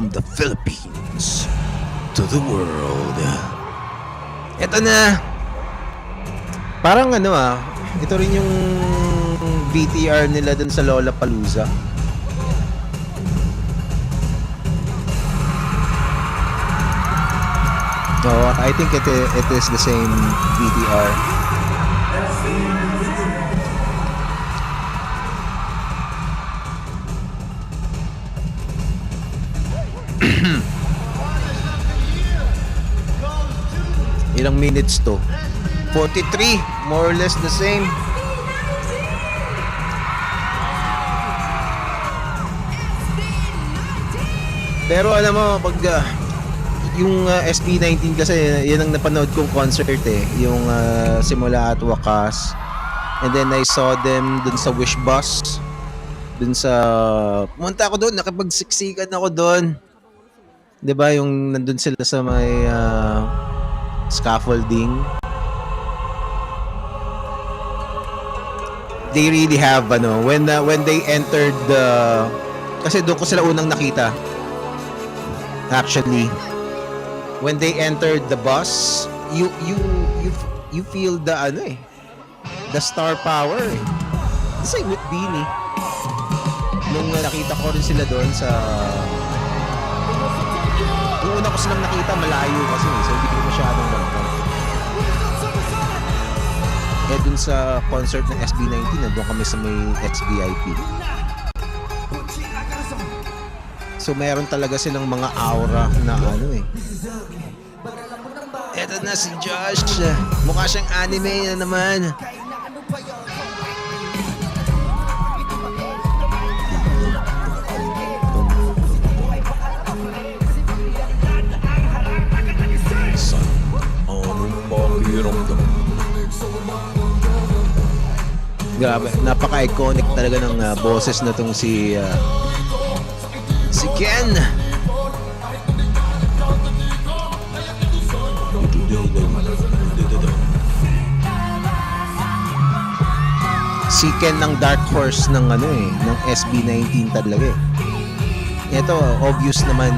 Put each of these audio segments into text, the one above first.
from the Philippines to the world. Ito na. Parang ito rin yung VTR nila dun sa Lollapalooza. No, I think it is the same VTR. Ilang minutes to? 43, more or less the same. Pero alam mo, pag yung SB19 kasi yan ang napanood kong concert yung simula at wakas. And then I saw them dun sa Wish Bus. Dun sa pumunta ako doon, nakipagsiksikan ako doon. 'Di ba yung nandun sila sa may scaffolding. They really have when they entered kasi doon ko sila unang nakita. Actually, when they entered the bus, you feel the the star power. Same with Beanie. Nung nakita ko rin sila doon sa yung una ko silang nakita malayo kasi so hindi ko masyadong nagpapalala. Dun sa concert ng SB19 nandun kami sa may SVIP. So meron talaga silang mga aura na Eto na si Josh. Mukha siyang anime na naman. Grabe, napaka-iconic talaga ng boses na tong si Ken. Si Ken ng Dark Horse ng ng SB19 talaga Ito obvious naman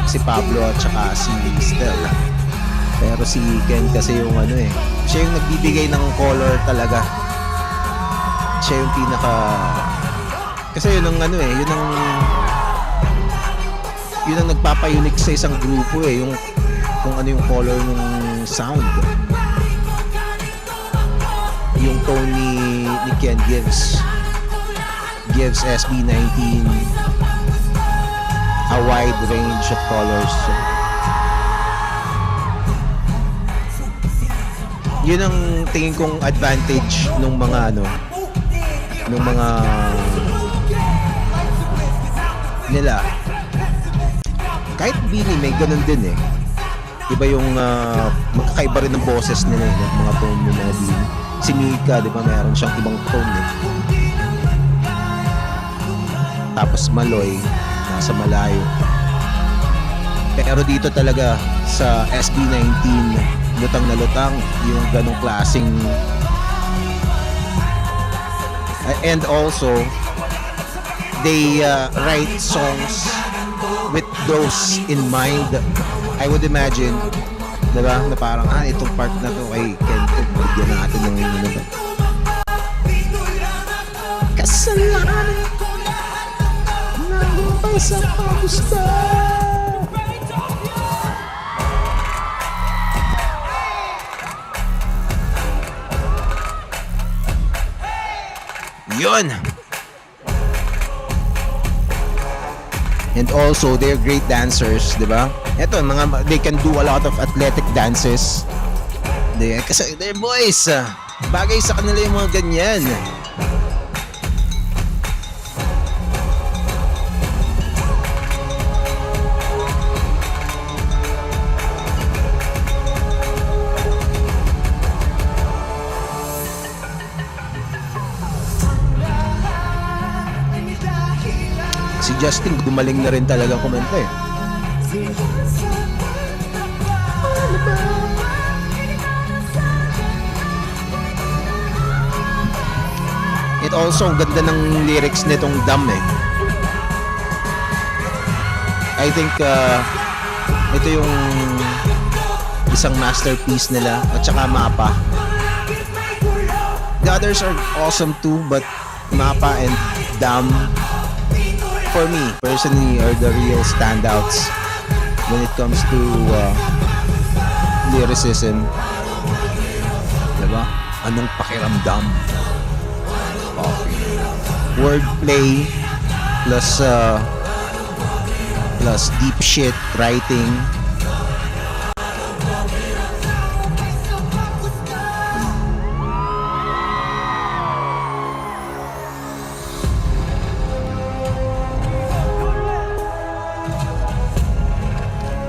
si Pablo at saka si Stella. Pero si Ken kasi yung siya yung nagbibigay ng color talaga. Siya yung pinaka kasi yun ang yun ang nagpapa-unique sa isang grupo yung kung ano yung color ng sound. Yung tone ni Ken gives SB19 a wide range of colors. Yun ang tingin kong advantage nung mga nila. Kahit Beanie may ganun din Iba yung magkakaiba rin ng boses nila ng mga tone nila din. Si Mika, di ba, meron siyang ibang tone Tapos Maloy, nasa malayo. Pero dito talaga sa SB19, lutang na lutang yung ganong klaseng and also they write songs with those in mind. I would imagine diba na parang itong part na to kay Ken bigyan natin ng kasalanan nagumpay sa paggusto. Yun. And also they're great dancers, 'di ba? Ito they can do a lot of athletic dances. Kasi they're boys. Bagay sa kanila yung mga ganyan. Si Justin gumaling na rin talaga kumanta It also, ang ganda ng lyrics nitong Dam I think ito yung isang masterpiece nila at saka Mappa. The others are awesome too, but Mappa and Dam, for me personally, are the real standouts when it comes to lyricism. Diba? Anong pakiramdam? Wordplay plus deep shit writing.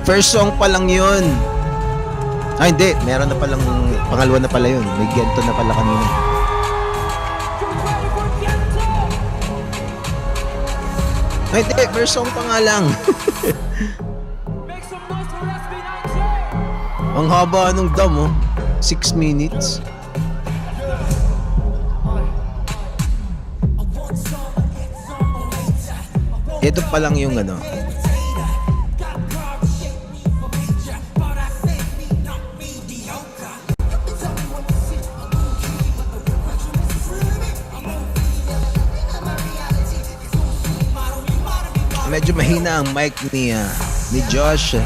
First song pa lang yun. Ay, hindi. Meron na palang, pangalawa na pala yun. May Gento na pala kanina. Ay, hindi. First song pa nga lang. Ang haba nung Dam, oh. 6 minutes. Ito pa lang yung ano. Medyo mahina ang mic ni Josh.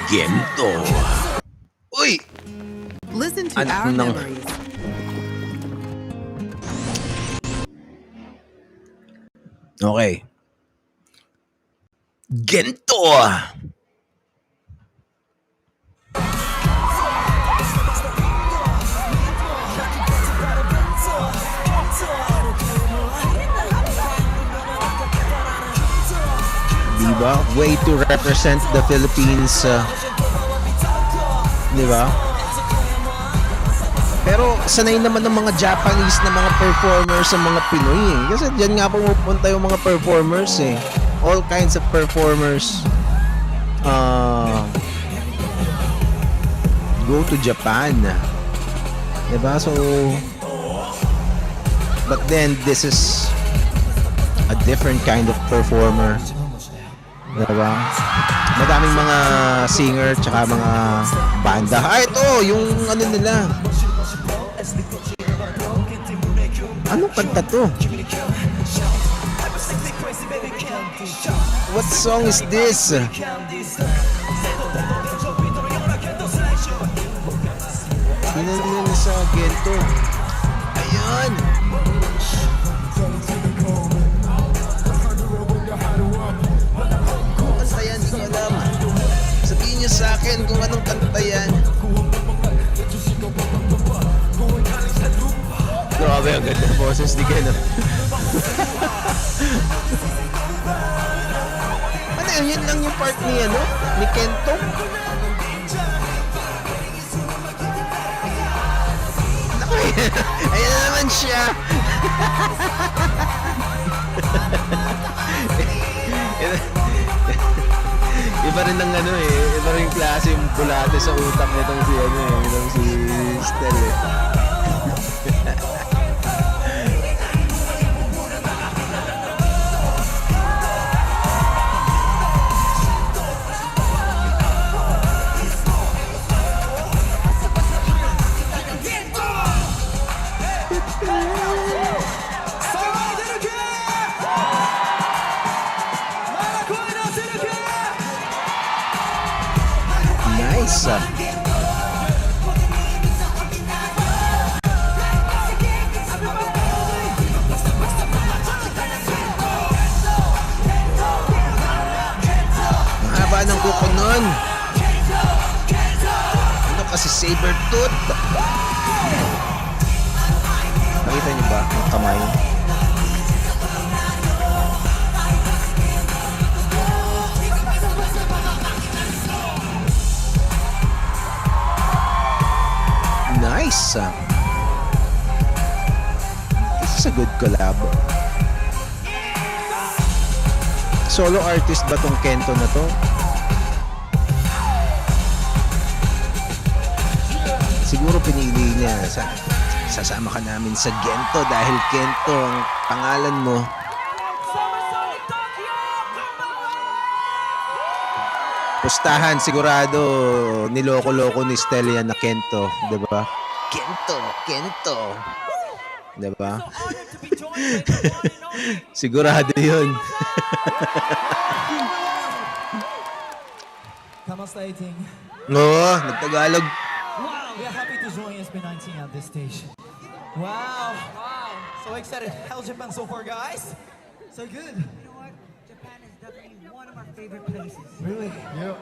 Gento. Uy! Listen to Anak our ng- memories. Okay. Gento! Diba? Way to represent the Philippines. Diba? Pero sanay naman ng mga Japanese na mga performers sa mga Pinoy eh. Kasi diyan nga pumupunta yung mga performers eh. All kinds of performers go to Japan. Diba? So, but then this is a different kind of performer. Diba? Madaming mga singer tsaka mga banda. Ah, ito! Yung ano nila. Anong kanta to? What song is this? Tingnan nyo sa Gento. Ayan! Kung kanta yan, di ko alam. Sabihin nyo sa akin kung anong kanta yan. Grabe, ang ganda ng boses ni Ken. Ano yun lang yung part ni ano? Ni Kento? Naku, ayan na naman siya. Iba rin ng ano eh. Iba rin yung klase yung bulate sa utak nitong si ano eh. Nitong si Stel eh. Nice. Ang haba ng kuko nun. Ano kasi saber tooth? Nakita niyo ba ang kamay? Nice. This is a good collab. Solo artist ba tong Kento na to? Siguro pinili niya sasama ka namin sa Gento dahil Kento ang pangalan mo. Pustahan sigurado niloko-loko ni Stellia na Kento, 'di ba? Kento. 'Di ba? Sigurado 'yun. Kamusta eating? Oo, nagtagalog. Wow, we are happy to join SB19 at this stage. Wow, so excited. How's Japan so far, guys? So good. You know what? Japan is definitely one of our favorite places. Really? Yo!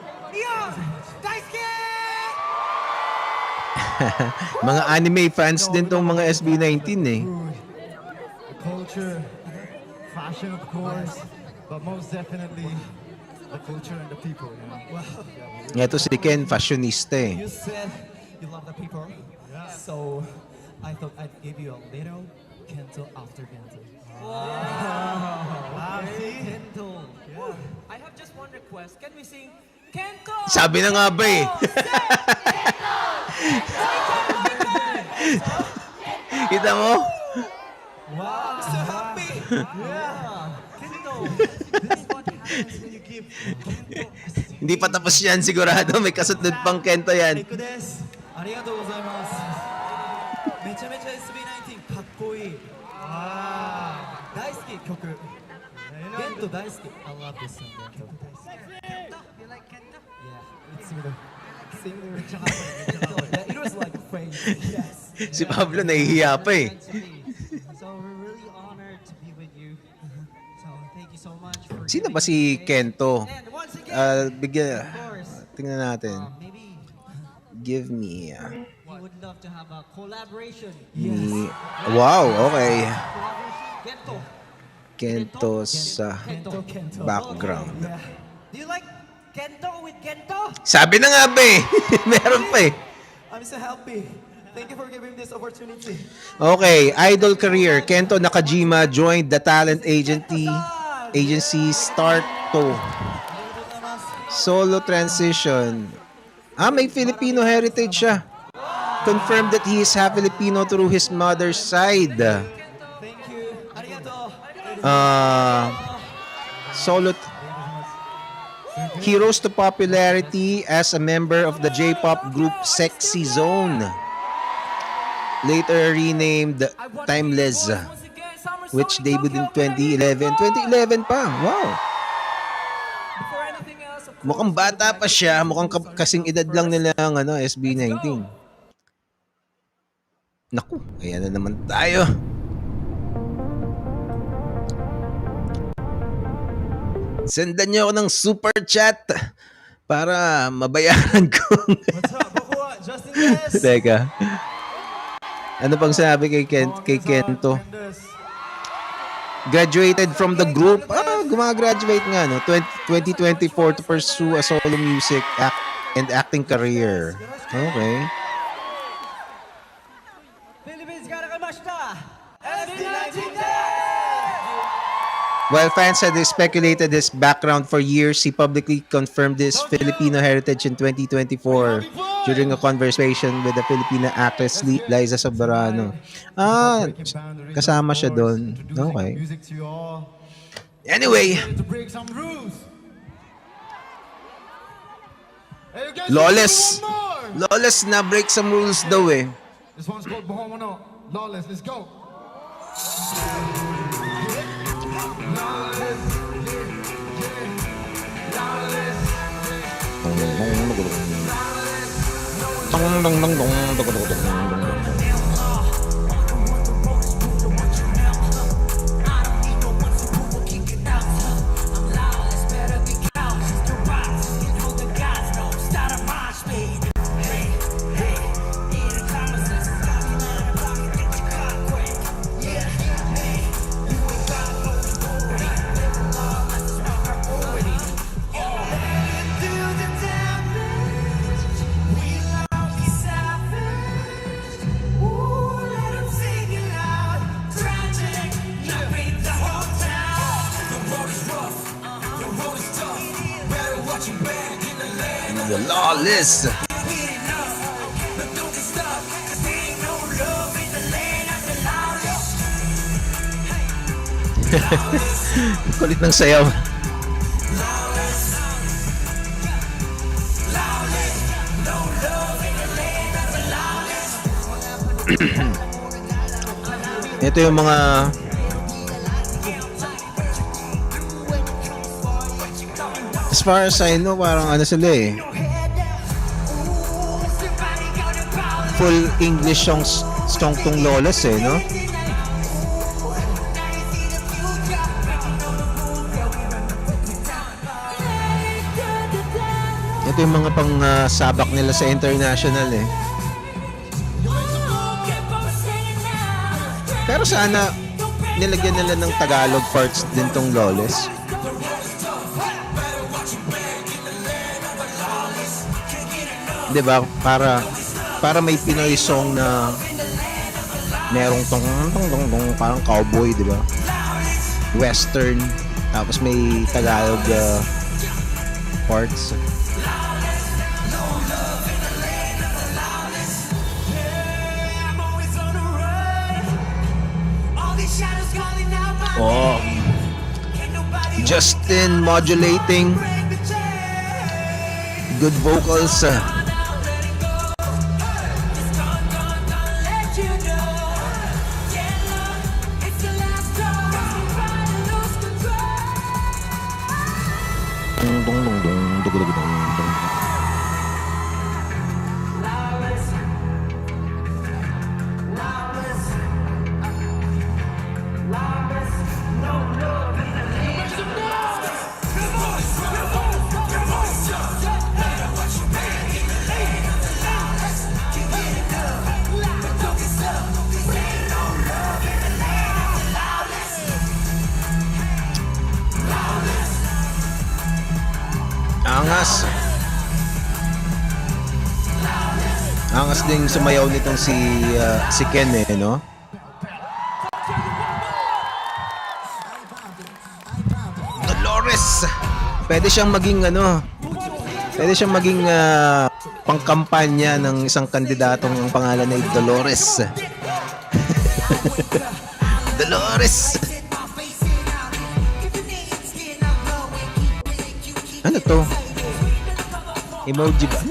Daisuke! Mga anime fans din tong mga SB19 eh. Food, the culture, fashion of course, but most definitely the culture and the people. You know? Wow. Ito si Ken, fashionista eh. You said you love the people, so I thought I'd give you a little Kento after Kento. Wow, see? Kento. I have just one request. Can we sing Kento? Sabi na nga ba eh. Kita mo? Wow, I'm so happy. Yeah, Kento. This is what happens when you give Kento. Hindi pa tapos yan sigurado. May kasunod pang Kento yan. ですありがとうございますめちゃめちゃ SB19 かっこいい大好き曲ゲント大好き I love this song ゲント You like Kento? Yeah, it's similar Yeah, it was like a phrase Yes Si Pablo nahihiya pa eh. So we're really honored to be with you. So thank you so much for Sino giving ba us si this. Kento? And once again, Bigyan. of course, Tingnan natin. maybe Give me. we would love to have a collaboration. Wow, okay. Collaboration. Kento Kento. sa Kento Kento background. Yeah. Do you like Kento with Kento? Sabi na nga ba eh. Meron pa eh. I'm so happy Thank you for giving me this opportunity Okay, idol career. Kento Nakajima joined the talent agency Starto. Solo transition. May Filipino heritage siya. Confirmed that he is half Filipino through his mother's side. Thank you ありがとう Solo he rose to popularity as a member of the J-pop group Sexy Zone, later renamed Timeless, which debuted in 2011. 2011 pa, wow! Before anything else, of course, Mukhang bata pa siya, mukhang kasing edad lang nila ang SB19. Naku, ayan na naman tayo. Sendan niyo ako ng super chat para mabayaran ko. What's up, Bakua? Justin Yes. Teka. Ano pang sabi kay Kento? Graduated from the group. Gumagraduate nga, no? 2024 to pursue a solo music and acting career. Okay. Philippines garakimashita! SB19 While fans had speculated his background for years, he publicly confirmed his Filipino heritage in 2024 during a conversation with the Filipina actress Liza Soberano. Kasama siya doon. Okay. Music to you all. Anyway, To break some rules. Hey, you guys, Lawless. let's do one more. Lawless na break some rules daw eh. This one's called Bahomono. Lawless, let's go. Lawless. Kulit ng sayaw. Ito yung mga as far as I know, parang ano sila eh. Full English song tong Lawless eh, no? Ito yung mga pang sabak nila sa international eh. Pero sana nilagyan nila ng Tagalog parts din tong Lawless. Diba? Para may Pinoy song na merong tong parang cowboy, diba? Western, tapos may Tagalog parts. Oh, Justin modulating, good vocals. Angas ding sumayaw nitong si Ken eh, no? Dolores. Pwede siyang maging pangkampanya ng isang kandidatong ang pangalan ay Dolores. Dolores. Ano to? Emoji ba?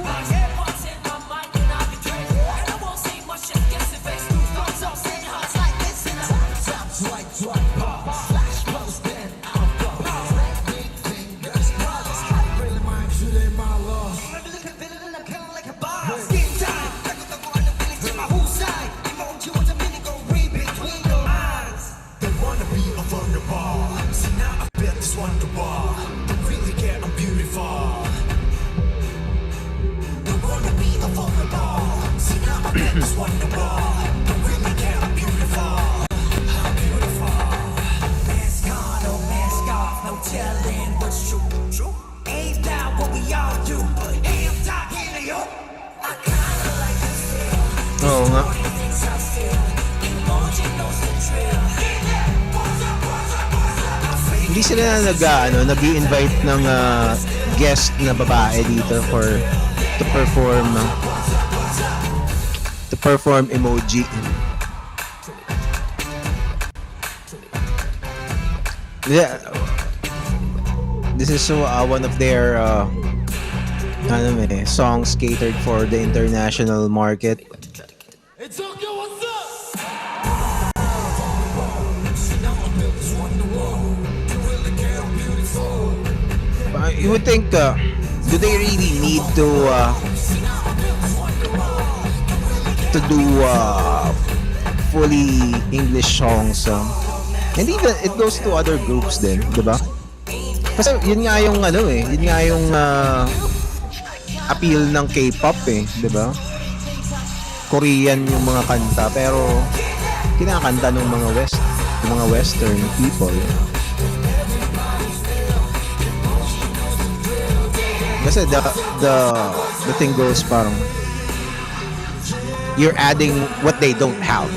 Oo nga. Hindi sila nag-i-invite ng guest na babae dito to perform emoji. Yeah. This is one of their songs catered for the international market. It's okay, what's up? You would think, do they really need to do fully English songs? And even it goes to other groups din, di ba? Kasi yun nga yung appeal ng K-pop eh, di ba? Korean yung mga kanta pero kinakanta ng mga Western people. Kasi the thing goes parang you're adding what they don't have,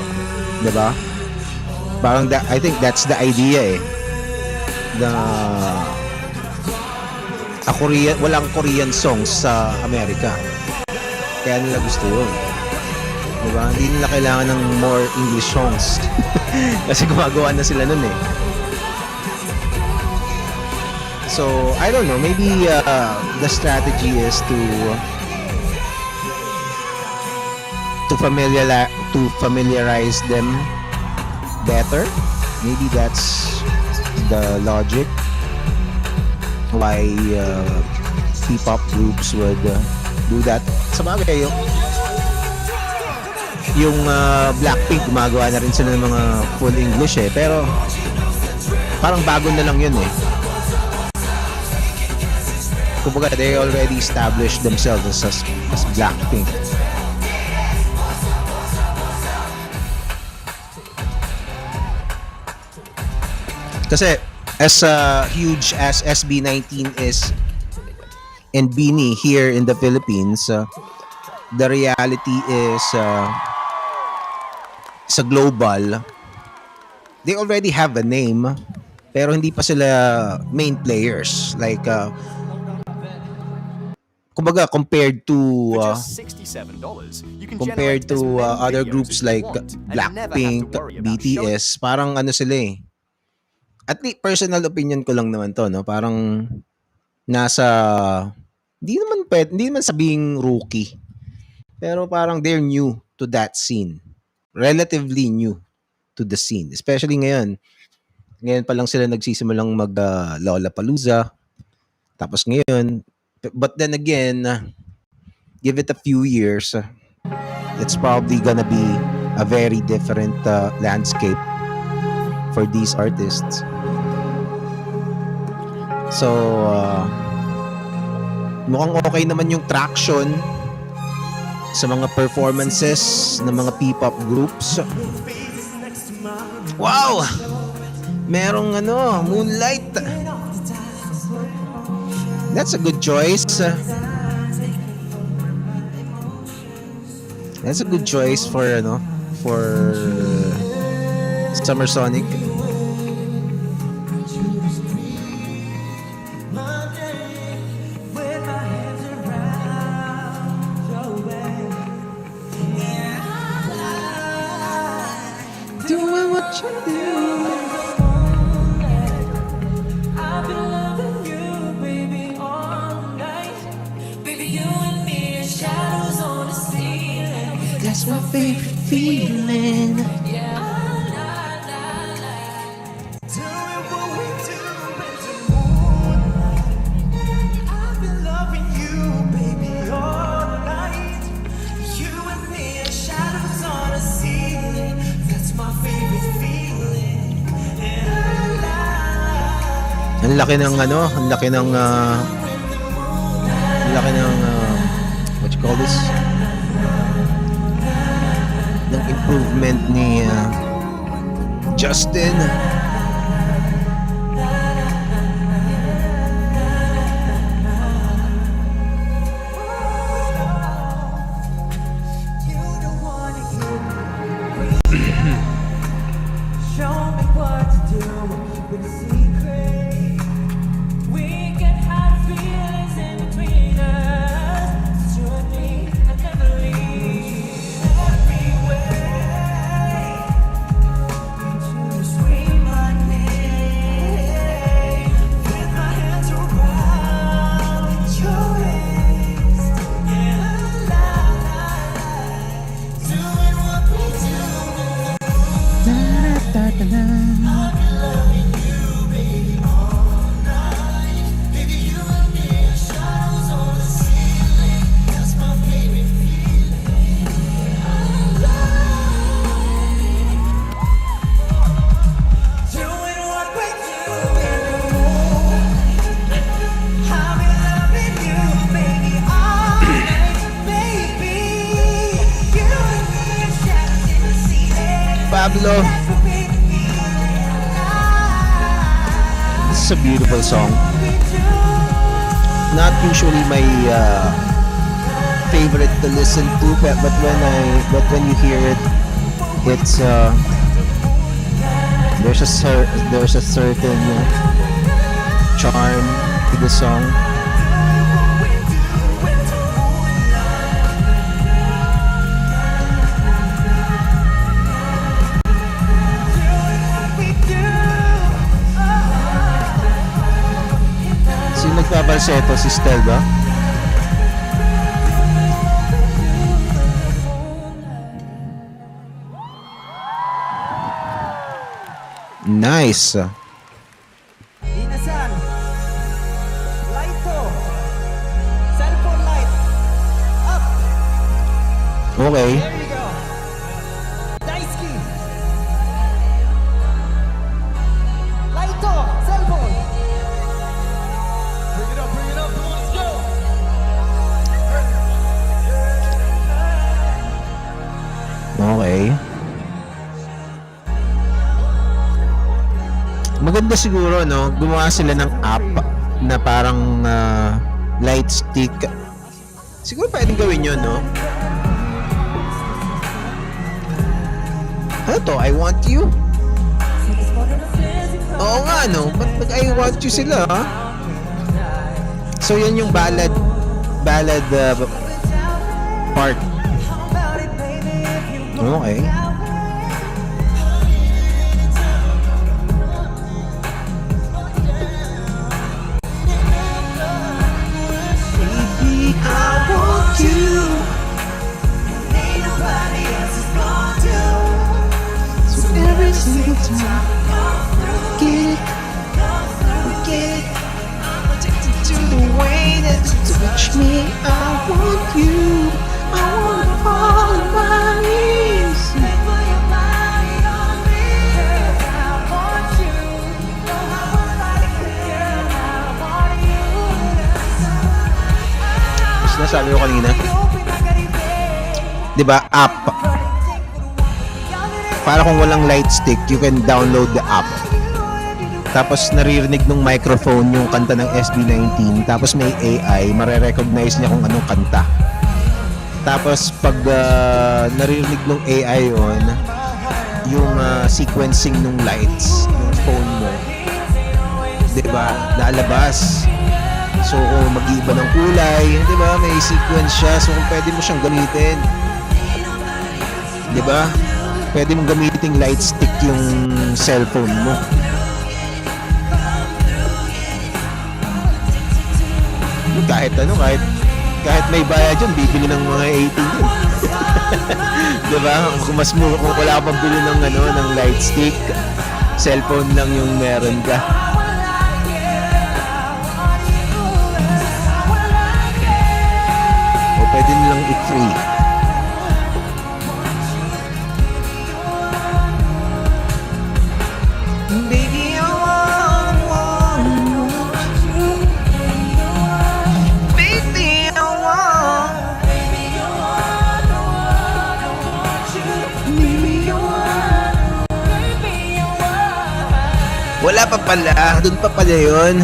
di ba? Parang I think that's the idea eh. walang Korean songs sa Amerika. Kaya nila gusto yun. Diba? Hindi nila kailangan ng more English songs. Kasi gumagawa na sila nun eh. So, I don't know. Maybe the strategy is to familiarize them better. Maybe that's the logic why P-pop groups would do that. Sa bagay, yung Blackpink gumagawa na rin sila ng mga full English eh, pero parang bago na lang yun eh. Kumbaga, they already established themselves as Blackpink. Kasi as huge as SB19 is and BINI here in the Philippines, the reality is sa global, they already have a name pero hindi pa sila main players. Like kumbaga compared to other groups like Blackpink, BTS, parang ano sila eh. At least personal opinion ko lang naman to, no? Parang nasa hindi naman sabing rookie. Pero parang they're new to that scene. Relatively new to the scene. Especially ngayon. Ngayon pa lang sila nagsisimulang mag Lollapalooza. Tapos ngayon, but then again, give it a few years, it's probably gonna be a very different landscape for these artists. So, mukhang okay naman yung traction sa mga performances ng mga P-pop groups. Wow! Merong Moonlight. That's a good choice. That's a good choice for Summer Sonic. Doing what you do. I've been loving you, baby, all night. Baby, you and me are shadows on the ceiling. That's my favorite feeling. Yeah. Doing what we do in the moonlight. I've been loving you, baby, all night. You and me are shadows on the ceiling. That's my favorite feeling. Ang laki ng what you call this? Ng improvement ni Justin. Show me what to do with the secret. We can have feelings in between us. You and me, I never leave. Every way to scream my name with my hands around your waist. Yeah, la la la, doing what we do. I've been loving you, baby, all night. Baby, you and me are shadows on the ceiling. That's my favorite feeling. Doing what we do in the moonlight. I've been loving you, baby, all night. Baby, you and me are shadows in the ceiling. Pablo, That's my favorite feeling. this is a beautiful song. Not usually my favorite to listen to, but when you hear it, it's there's a certain charm to the song. falsetto si Stel ba? Nice. Inasan. Lighto. Cellphone light. Up. Okay. There you go. Daisuke. Lighto. Cellphone. Bring it up, let's go. Okay. Maganda siguro, no? Gumawa sila ng app na parang light stick. Siguro pwedeng gawin yun, no? Ano to? I want you? Oo nga, no? Ba't I want you sila, ha? So, yan yung ballad part. Okay. Sabi ko kanina, di ba, app. Para kung walang light stick, you can download the app. Tapos naririnig ng microphone yung kanta ng SB19. Tapos may AI, mare-recognize niya kung anong kanta. Tapos pag naririnig ng AI yun, yung sequencing ng lights ng phone mo, di ba, lalabas. So kung mag-iiba ng kulay, di ba, may sequence siya. So kung pwede mo siyang gamitin, di ba, pwede mong gamitin light stick yung cellphone mo. Kahit may bayad yun, bibili ng mga 18 yun. Di ba? Kung wala ka pang bili ng light stick, cellphone lang yung meron ka. Pwede nilang i-free. Baby, I want you. Baby, I want. Wala pa pala. Doon pa pala yun.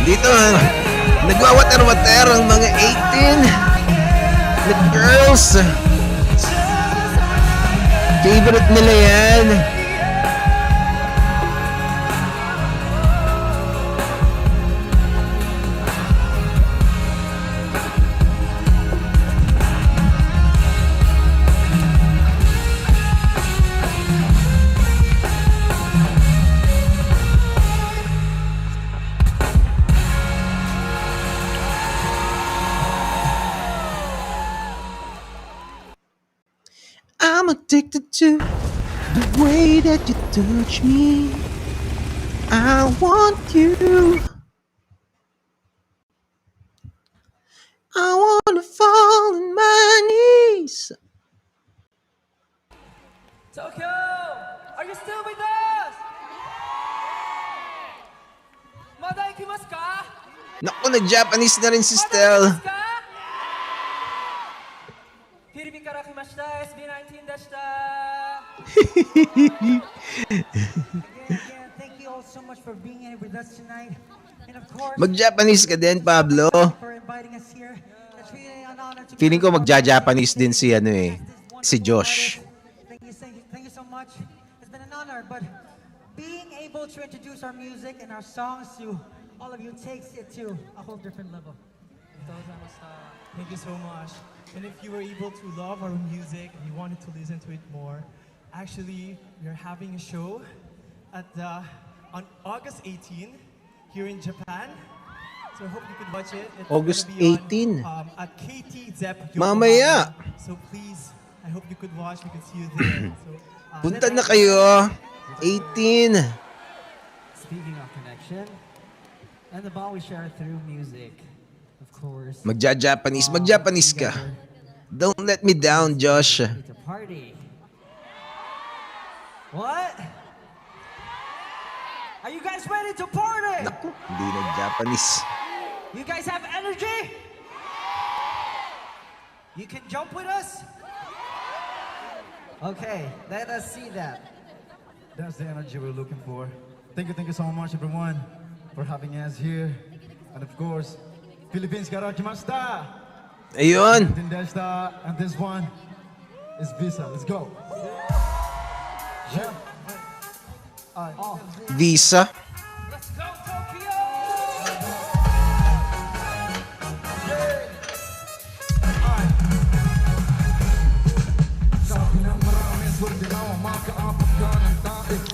Dito, nagwawater-water ang mga 18 na girls. Favorite nila yan. I'm addicted to the way that you touch me. I want you. I wanna fall on my knees. Tokyo, are you still with us? Mada ikimasu ka? Naku, nag-Japanese na rin si Stel. Philippine kara kimashita, SB19 dashita. Again, thank you all so much for being here with us tonight. And of course, Mag-Japanese ka din, Pablo. for inviting us here. It's really an honor to be Feeling ko with you. magja-Japanese din si ano eh, si Josh. Thank you so much. It's been an honor, but being able to introduce our music and our songs to all of you takes it to a whole different level. Thank you so much. And if you were able to love our music and you wanted to listen to it more, actually, we're having a show on August 18 here in Japan. So I hope you could watch it. It's August gonna be 18. At KT Zep Mamaya. Yokohama. So please, I hope you could watch. We can see you there. So, Punta na kayo. 18. Speaking of connection, and the bond we share through music, of course. Magja-Japanese ka. Don't let me down, Josh. It's a party. What? Are you guys ready to party? Naku, hindi nag-Japanese. You guys have energy? You can jump with us? Okay, let us see that. That's the energy we're looking for. Thank you so much, everyone, for having us here. And of course, Philippines Karakimasta, Ayun. Tindesta, and this one is Visa. Let's go. Yeah. Visa. Let's go, Tokyo!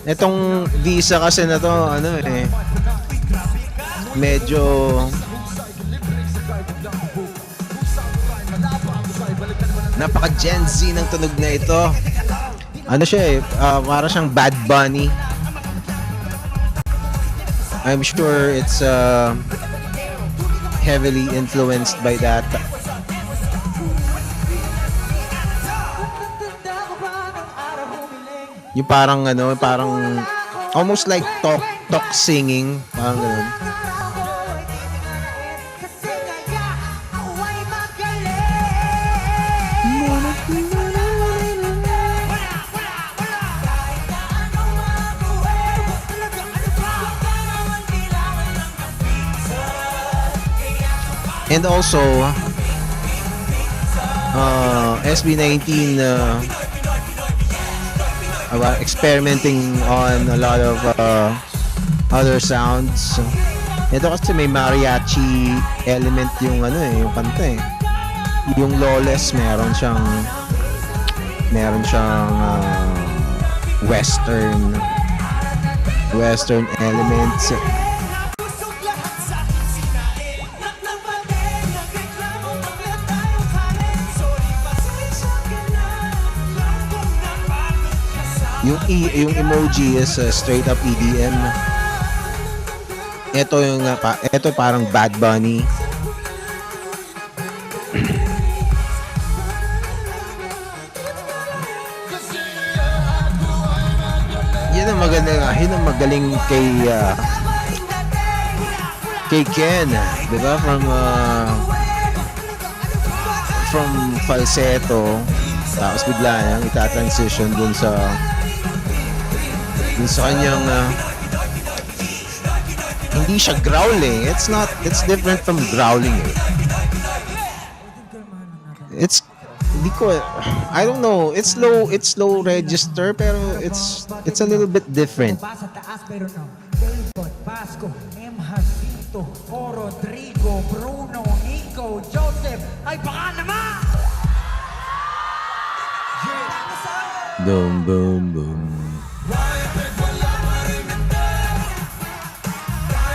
Etong Visa kasi na to, ano eh, medyo napaka Gen Z ng tunog na ito. Ano siya eh, para siyang Bad Bunny. I'm sure it's heavily influenced by that. Yung parang ano, parang almost like talk singing, parang ganun. And also SB19 experimenting on a lot of other sounds. Ito kasi may mariachi element yung ano eh, yung kanta eh. Yung Lawless meron siyang western elements. Yung emoji is straight up EDM. Ito parang Bad Bunny. Yun ang magaling kay Ken, 'di ba? From falsetto, tapos bigla nang ita-transition dun sa kanyang hindi siya growling. It's different from growling eh. I don't know, it's low register pero it's a little bit different. Sa taas pero no. David, Vasco, M. Jacinto, Rodrigo, Bruno, Nico, Joseph. Ay baka naman! Boom, boom, boom.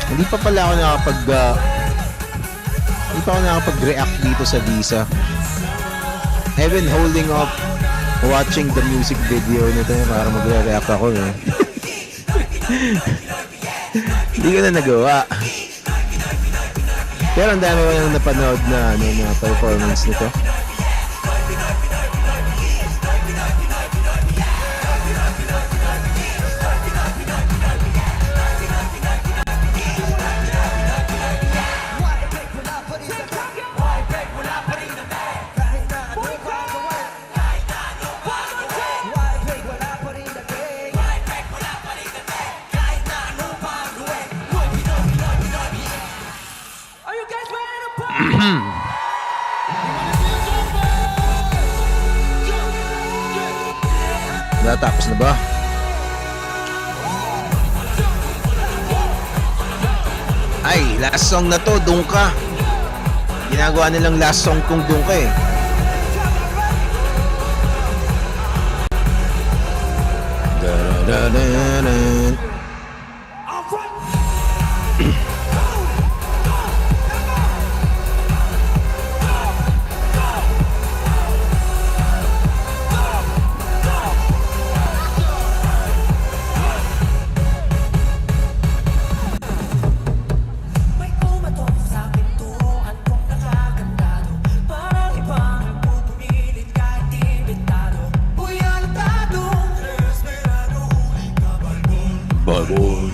Hindi pa pala ako nakapag-react dito sa Visa. I've been holding off watching the music video nito para magre-react ako eh. Hindi ko na nagawa. Pero ang dami ko nang napanood na performance nito. Natapos na ba? Ay, last song na to, Dungka. Ginagawa nilang last song kong Dungka eh. Da-da-da-da-da. May kumatok sa pintuan kong nakakandado. Parang ibang nagpupumilit kahit imbitado. Uy, alatado. Desperado, huli ka ba nun? Bagon.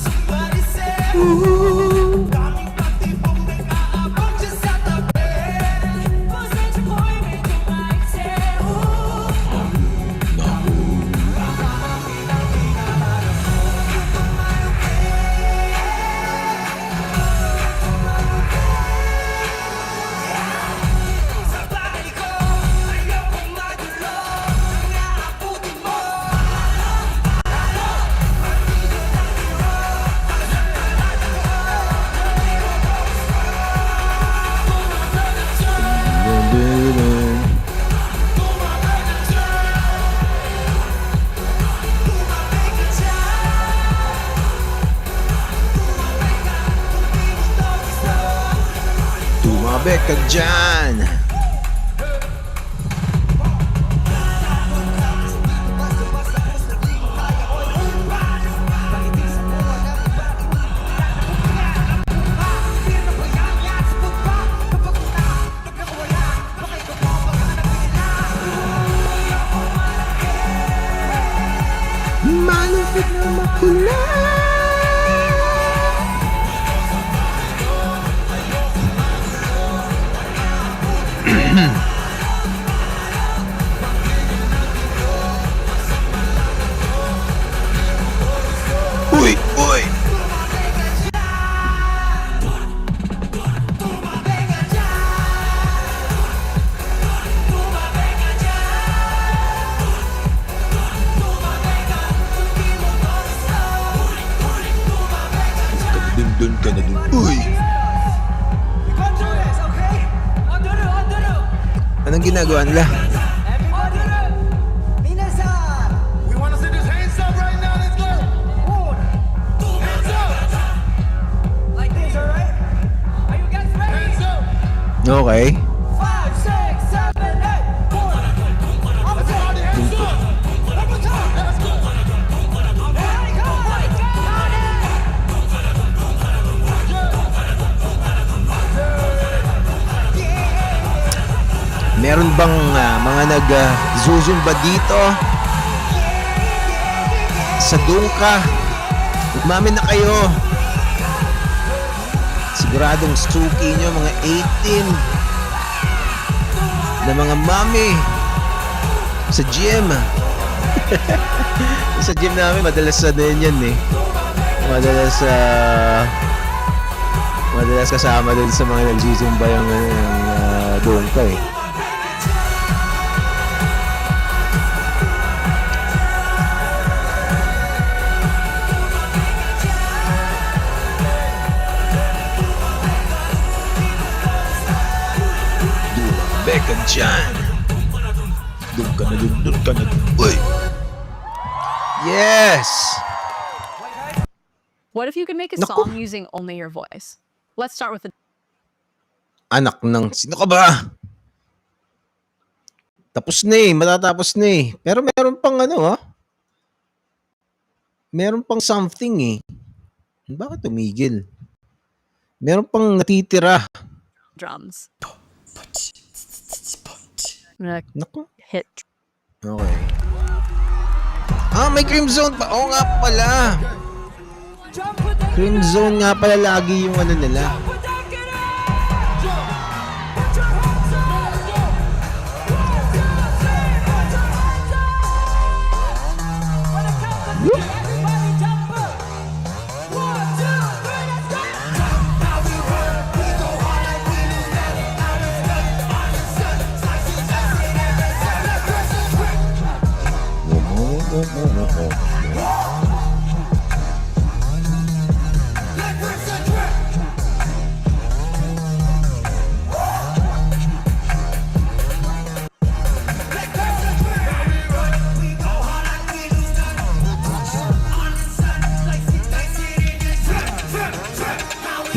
Somebody say, daming patibong nag-aabang dyan sa tabi. Pasensya ko'y medyo maikse. Sa bagay ko, ayokong magulo. Ang aabutin mo. Tumabek ka dyan. Malupit na makula. Uy, uy. Dun ka na dun. Uy. Control this, okay? Underu. Anong ginagawa nila? Underu. Minasan. We want to see this hands up right now. Let's go. Hands up. Like this, alright? Are you guys ready? Hands up. Okay. 5, 6, 7, 8. Everybody hands up. One more time. Let's go. Alright, come on. Got it. Meron bang mga nag-zuzumba dito? Sa Dungka? Umamin na kayo. Siguradong suki nyo mga 18 na mga mami sa gym. Sa gym namin madalas din yan eh. Madalas kasama din sa mga nagzuzumba yung Dungka eh. Beka dyan. Dun ka na dun. Uy. Yes. What if you could make a Naku. song using only your voice? Let's start with the Anak ng sino ka ba? Tapos na eh, matatapos na eh. Pero meron pang meron pang something eh. Bakit tumigil? Meron pang natitira. drums. I'm gonna Naku. hit. Okay. May Cream Zone pa. Oo nga pala. Cream Zone nga pala lagi yung nila.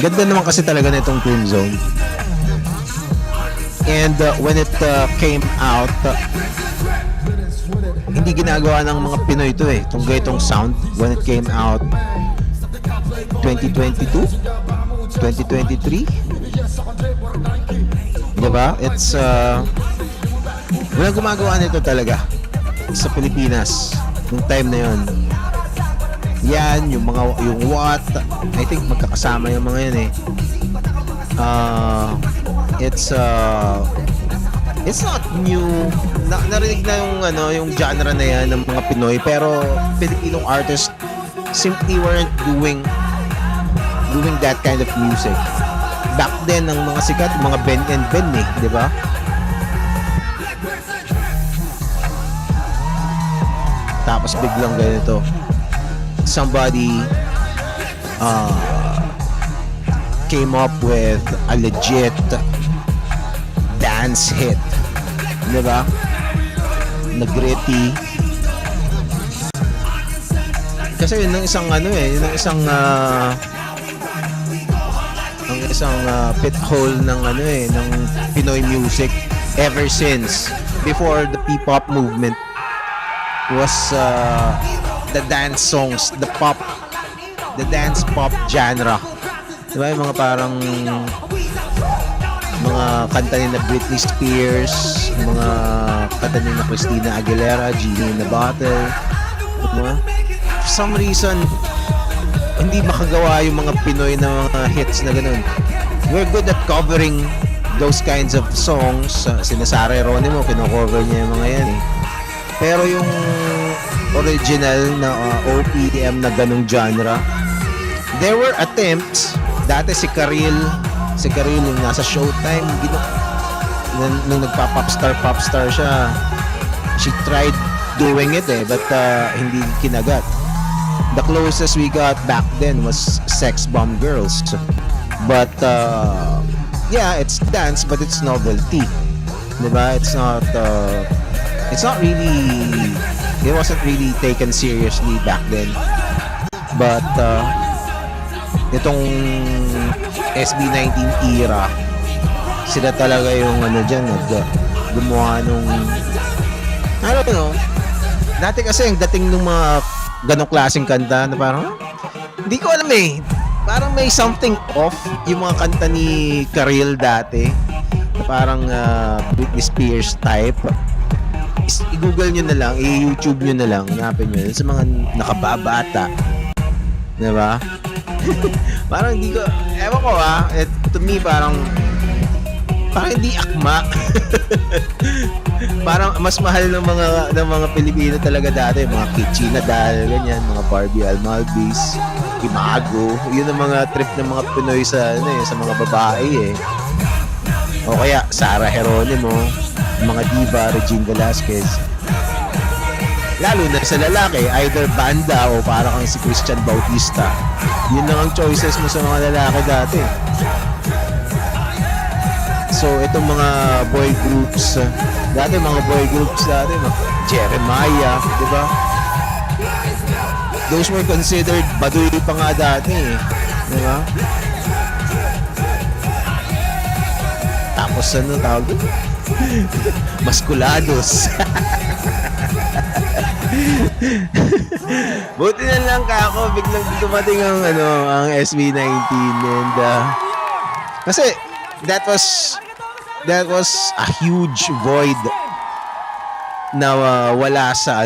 Ganda naman kasi talaga nitong Twin Zone. And when it came out, hindi ginagawa ng mga Pinoy ito eh. Itong ganitong sound when it came out 2022, 2023. Diba? It's walang gumagawa nito talaga sa Pilipinas nung time na yon. Yan, yung what, I think magkakasama yung mga yan eh. It's not new. Narinig na yung genre na yan ng mga Pinoy, pero Filipinong artists simply weren't doing that kind of music. Back then, ang mga sikat, mga Ben and Ben eh, di ba? Tapos biglang ganito. Somebody came up with a legit dance hit, di ba? Na gritty. Kasi yun ang isang yun ang isang pithole ng ng Pinoy music ever since before the P-pop movement was the dance songs, the dance pop genre. Diba yung mga parang mga kanta ni na Britney Spears, mga kanta ni na Christina Aguilera, Genie in the Bottle. Diba? For some reason, hindi makagawa yung mga Pinoy na mga hits na ganun. We're good at covering those kinds of songs. Sina Sara Geronimo, kino-cover niya yung mga yan eh. Pero yung original na OPM na ganung genre, there were attempts. Dati si Karil yung nasa Showtime, nung nagpa-popstar siya, she tried doing it eh, but hindi kinagat. The closest we got back then was Sex Bomb Girls. But yeah, it's dance, but it's novelty. Diba? It's not really, it wasn't really taken seriously back then. But itong SB19 era, sila talaga yung dyan, gumawa nung, I don't know, dati kasi ang dating ng mga ganong klaseng kanta na parang, hindi ko alam eh, parang may something off yung mga kanta ni Karil dati, na parang Britney Spears type. I-google nyo na lang, i-YouTube nyo na lang, hanapin nyo sa mga nakababata, diba? Parang hindi ko, ewan ko to me parang hindi akma. Parang mas mahal ng mga Pilipino talaga dati, mga Kichi Nadal, ganyan, mga Barbie Almalbis, Imago, yun ang mga trip ng mga Pinoy sa sa mga babae eh. O kaya Sara Geronimo, mga diva, Regine Velasquez. Lalo na sa lalaki, either banda o para kang si Christian Bautista. Yun lang ang choices mo sa mga lalaki dati. So, itong mga boy groups, dati Jeremiah, di ba? Those were considered baduy pa nga dati, di ba? Tapos tawag doon? Maskulados. Buti na lang ako, biglang dumating ang SB19 and kasi that was a huge void na wala sa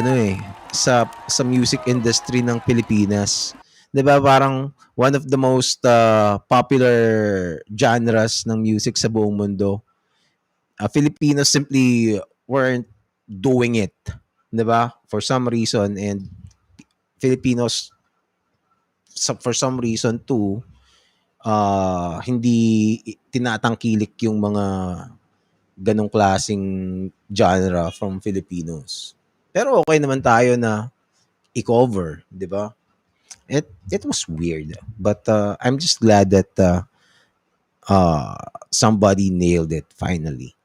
sa music industry ng Pilipinas. 'Di ba parang one of the most popular genres ng music sa buong mundo. Filipinos simply weren't doing it, 'di ba? For some reason, and Filipinos for some reason too hindi tinatangkilik yung mga ganong klaseng genre from Filipinos. Pero okay naman tayo na i-cover, 'di ba? It was weird, but I'm just glad that somebody nailed it finally.